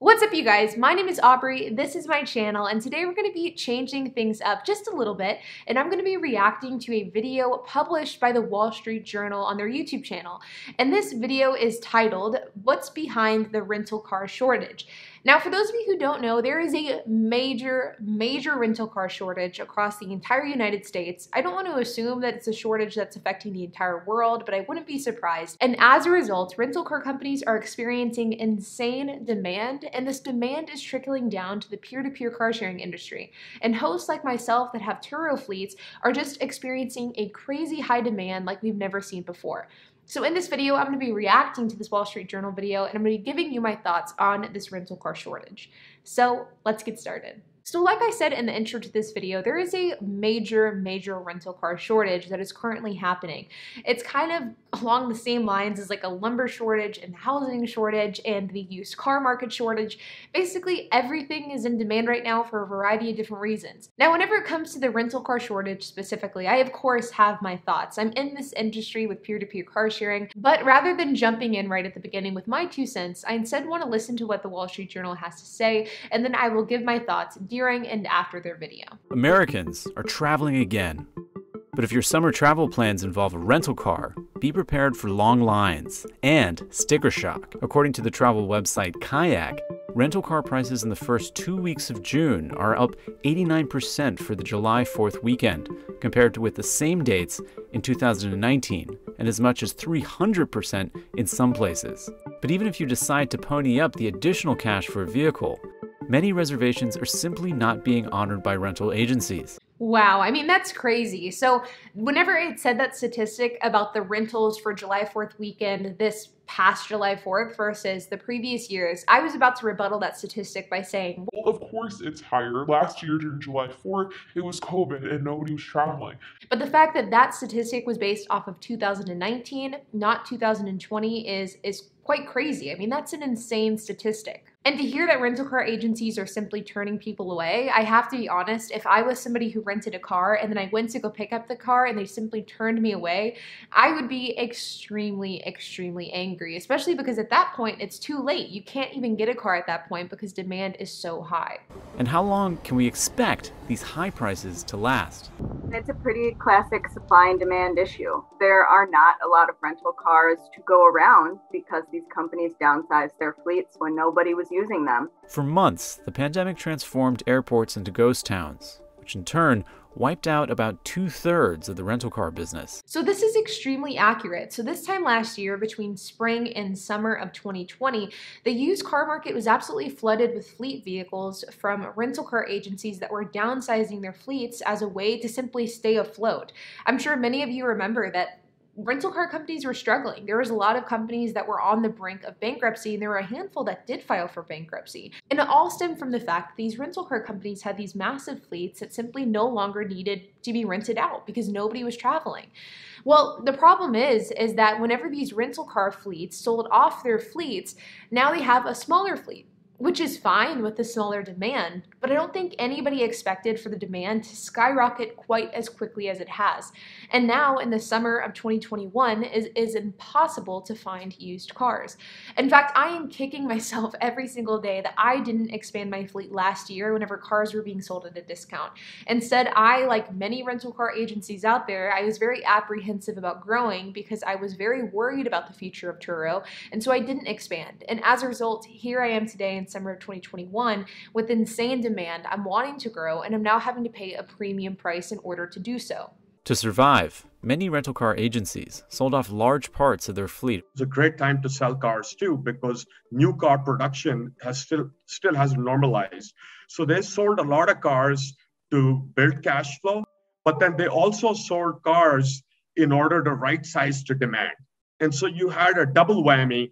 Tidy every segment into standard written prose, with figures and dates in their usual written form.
What's up, you guys? My name is Aubrey, this is my channel, and today we're going to be changing things up just a little bit, and I'm going to be reacting to a video published by the Wall Street Journal on their YouTube channel. And this video is titled, "What's Behind the Rental Car Shortage?" Now, for those of you who don't know, there is a major rental car shortage across the entire United States. I don't want to assume that it's a shortage that's affecting the entire world, but I wouldn't be surprised. And as a result, rental car companies are experiencing insane demand, and this demand is trickling down to the peer-to-peer car sharing industry. And hosts like myself that have Turo fleets are just experiencing a crazy high demand like we've never seen before. So in this video, I'm going to be reacting to this Wall Street Journal video, and I'm going to be giving you my thoughts on this rental car shortage. So let's get started. So like I said in the intro to this video, there is a major rental car shortage that is currently happening. It's kind of along the same lines as like a lumber shortage and housing shortage and the used car market shortage. Basically, everything is in demand right now for a variety of different reasons. Now, whenever it comes to the rental car shortage specifically, I of course have my thoughts. I'm in this industry with peer-to-peer car sharing, but rather than jumping in right at the beginning with my 2 cents, I instead want to listen to what the Wall Street Journal has to say, and then I will give my thoughts during and after their video. Americans are traveling again. But if your summer travel plans involve a rental car, be prepared for long lines and sticker shock. According to the travel website Kayak, rental car prices in the first 2 weeks of June are up 89% for the July 4th weekend, compared to with the same dates in 2019, and as much as 300% in some places. But even if you decide to pony up the additional cash for a vehicle, many reservations are simply not being honored by rental agencies. Wow, I mean, that's crazy. So whenever it said that statistic about the rentals for July 4th weekend this past July 4th versus the previous years, I was about to rebuttal that statistic by saying, well, of course it's higher. Last year during July 4th, it was COVID and nobody was traveling. But the fact that that statistic was based off of 2019, not 2020, is quite crazy. I mean, that's an insane statistic. And to hear that rental car agencies are simply turning people away, I have to be honest, if I was somebody who rented a car and then I went to go pick up the car and they simply turned me away, I would be extremely angry, especially because at that point, it's too late. You can't even get a car at that point because demand is so high. And how long can we expect these high prices to last? It's a pretty classic supply and demand issue. There are not a lot of rental cars to go around because these companies downsized their fleets when nobody was using them. For months, the pandemic transformed airports into ghost towns, which in turn wiped out about 2/3 of the rental car business. So this is extremely accurate. So this time last year, between spring and summer of 2020, the used car market was absolutely flooded with fleet vehicles from rental car agencies that were downsizing their fleets as a way to simply stay afloat. I'm sure many of you remember that rental car companies were struggling. There was a lot of companies that were on the brink of bankruptcy, and there were a handful that did file for bankruptcy. And it all stemmed from the fact that these rental car companies had these massive fleets that simply no longer needed to be rented out because nobody was traveling. Well, the problem is that whenever these rental car fleets sold off their fleets, now they have a smaller fleet, which is fine with the smaller demand, but I don't think anybody expected for the demand to skyrocket quite as quickly as it has. And now in the summer of 2021, it is impossible to find used cars. In fact, I am kicking myself every single day that I didn't expand my fleet last year whenever cars were being sold at a discount. Instead, I, like many rental car agencies out there, I was very apprehensive about growing because I was very worried about the future of Turo, and so I didn't expand. And as a result, here I am today in summer of 2021 with insane demand. I'm wanting to grow, and I'm now having to pay a premium price in order to do so. To survive, many rental car agencies sold off large parts of their fleet. It's a great time to sell cars too, because new car production has still hasn't normalized. So they sold a lot of cars to build cash flow, but then they also sold cars in order to right size to demand. And so you had a double whammy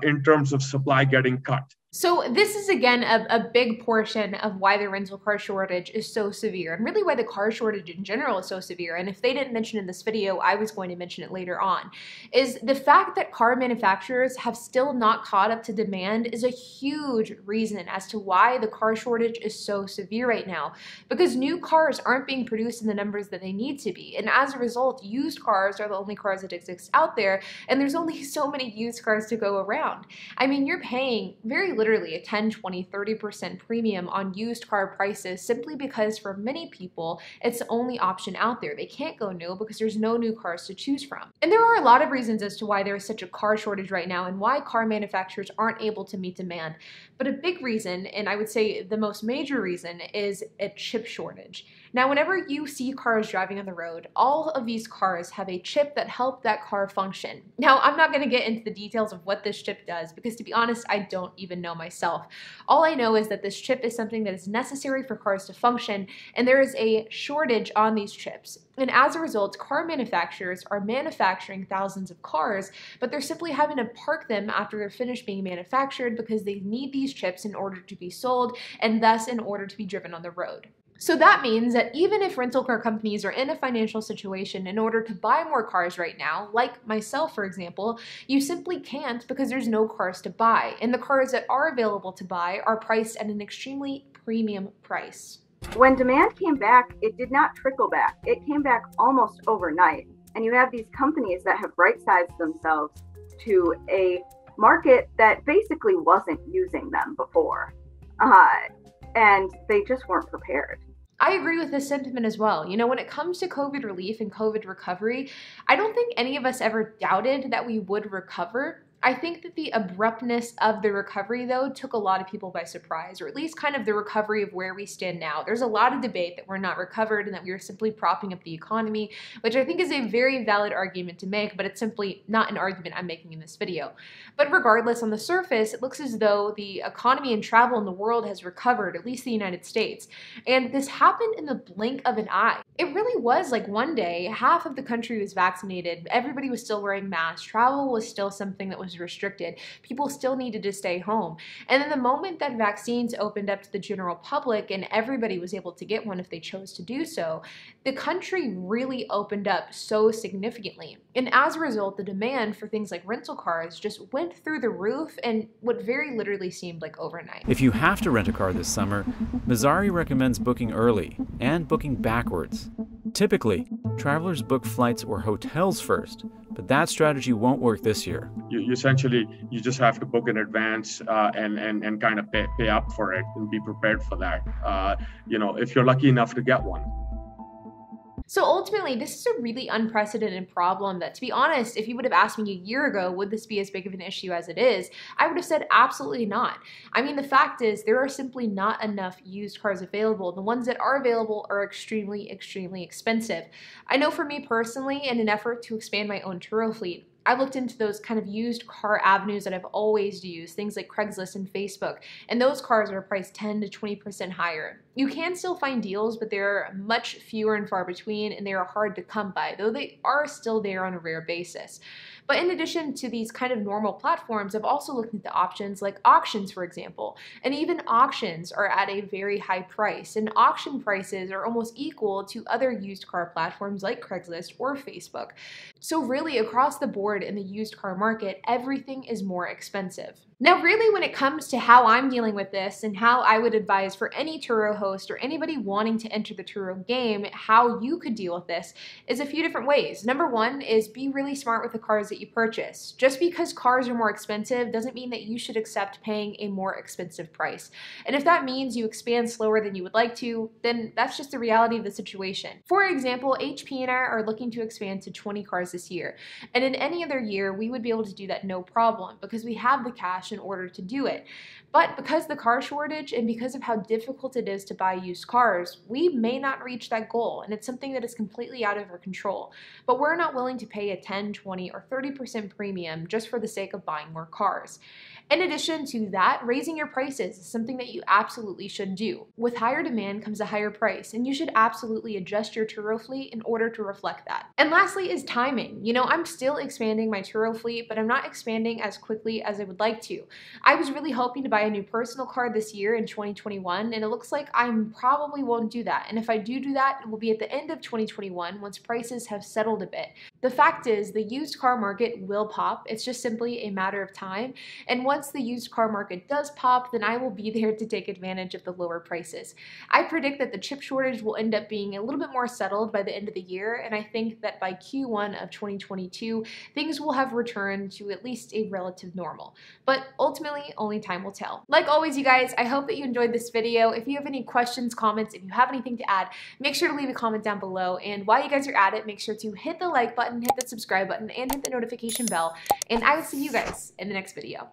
in terms of supply getting cut. So this is, again, a big portion of why the rental car shortage is so severe, and really why the car shortage in general is so severe. And if they didn't mention in this video, I was going to mention it later on, is the fact that car manufacturers have still not caught up to demand is a huge reason as to why the car shortage is so severe right now, because new cars aren't being produced in the numbers that they need to be. And as a result, used cars are the only cars that exist out there, and there's only so many used cars to go around. I mean, you're paying very little literally a 10, 20, 30% premium on used car prices simply because for many people, it's the only option out there. They can't go new because there's no new cars to choose from. And there are a lot of reasons as to why there is such a car shortage right now and why car manufacturers aren't able to meet demand. But a big reason, and I would say the most major reason, is a chip shortage. Now, whenever you see cars driving on the road, all of these cars have a chip that helps that car function. Now, I'm not going to get into the details of what this chip does because, to be honest, I don't even know myself. All I know is that this chip is something that is necessary for cars to function, and there is a shortage on these chips. And as a result, car manufacturers are manufacturing thousands of cars, but they're simply having to park them after they're finished being manufactured because they need these chips in order to be sold and thus in order to be driven on the road. So that means that even if rental car companies are in a financial situation in order to buy more cars right now, like myself, for example, you simply can't because there's no cars to buy. And the cars that are available to buy are priced at an extremely premium price. When demand came back, it did not trickle back. It came back almost overnight. And you have these companies that have right-sized themselves to a market that basically wasn't using them before. And they just weren't prepared. I agree with this sentiment as well. You know, when it comes to COVID relief and COVID recovery, I don't think any of us ever doubted that we would recover. I think that the abruptness of the recovery, though, took a lot of people by surprise, or at least kind of the recovery of where we stand now. There's a lot of debate that we're not recovered and that we are simply propping up the economy, which I think is a very valid argument to make, but it's simply not an argument I'm making in this video. But regardless, on the surface, it looks as though the economy and travel in the world has recovered, at least the United States. And this happened in the blink of an eye. It really was like one day, half of the country was vaccinated, everybody was still wearing masks, travel was still something that was restricted, people still needed to stay home. And then the moment that vaccines opened up to the general public and everybody was able to get one if they chose to do so, the country really opened up so significantly. And as a result, the demand for things like rental cars just went through the roof in what very literally seemed like overnight. If you have to rent a car this summer, Mazzari recommends booking early and booking backwards. Typically, travelers book flights or hotels first, but that strategy won't work this year. You essentially just have to book in advance and kind of pay up for it and be prepared for that. If you're lucky enough to get one. So ultimately, this is a really unprecedented problem that, to be honest, if you would have asked me a year ago, would this be as big of an issue as it is, I would have said absolutely not. I mean, the fact is there are simply not enough used cars available. The ones that are available are extremely, extremely expensive. I know for me personally, in an effort to expand my own Turo fleet, I've looked into those kind of used car avenues that I've always used, things like Craigslist and Facebook, and those cars are priced 10 to 20% higher. You can still find deals, but they're much fewer and far between, and they are hard to come by, though they are still there on a rare basis. But in addition to these kind of normal platforms, I've also looked into options like auctions, for example, and even auctions are at a very high price, and auction prices are almost equal to other used car platforms like Craigslist or Facebook. So really, across the board in the used car market, everything is more expensive. Now, really, when it comes to how I'm dealing with this and how I would advise for any Turo host or anybody wanting to enter the Turo game, how you could deal with this is a few different ways. Number one is be really smart with the cars that you purchase. Just because cars are more expensive doesn't mean that you should accept paying a more expensive price. And if that means you expand slower than you would like to, then that's just the reality of the situation. For example, HP and I are looking to expand to 20 cars this year. And in any other year, we would be able to do that no problem because we have the cash in order to do it. But because of the car shortage and because of how difficult it is to buy used cars, we may not reach that goal, and it's something that is completely out of our control. But we're not willing to pay a 10, 20, or 30% premium just for the sake of buying more cars. In addition to that, raising your prices is something that you absolutely should do. With higher demand comes a higher price, and you should absolutely adjust your Turo fleet in order to reflect that. And lastly is timing. You know, I'm still expanding my Turo fleet, but I'm not expanding as quickly as I would like to. I was really hoping to buy a new personal car this year in 2021, and it looks like I probably won't do that. And if I do that, it will be at the end of 2021 once prices have settled a bit. The fact is, the used car market will pop. It's just simply a matter of time. And once the used car market does pop, then I will be there to take advantage of the lower prices. I predict that the chip shortage will end up being a little bit more settled by the end of the year, and I think that by Q1 of 2022, things will have returned to at least a relative normal. But but ultimately only time will tell. Like always, you guys, I hope that you enjoyed this video. If you have any questions, comments, if you have anything to add, make sure to leave a comment down below. And while you guys are at it, make sure to hit the like button, hit the subscribe button, and hit the notification bell. And I will see you guys in the next video.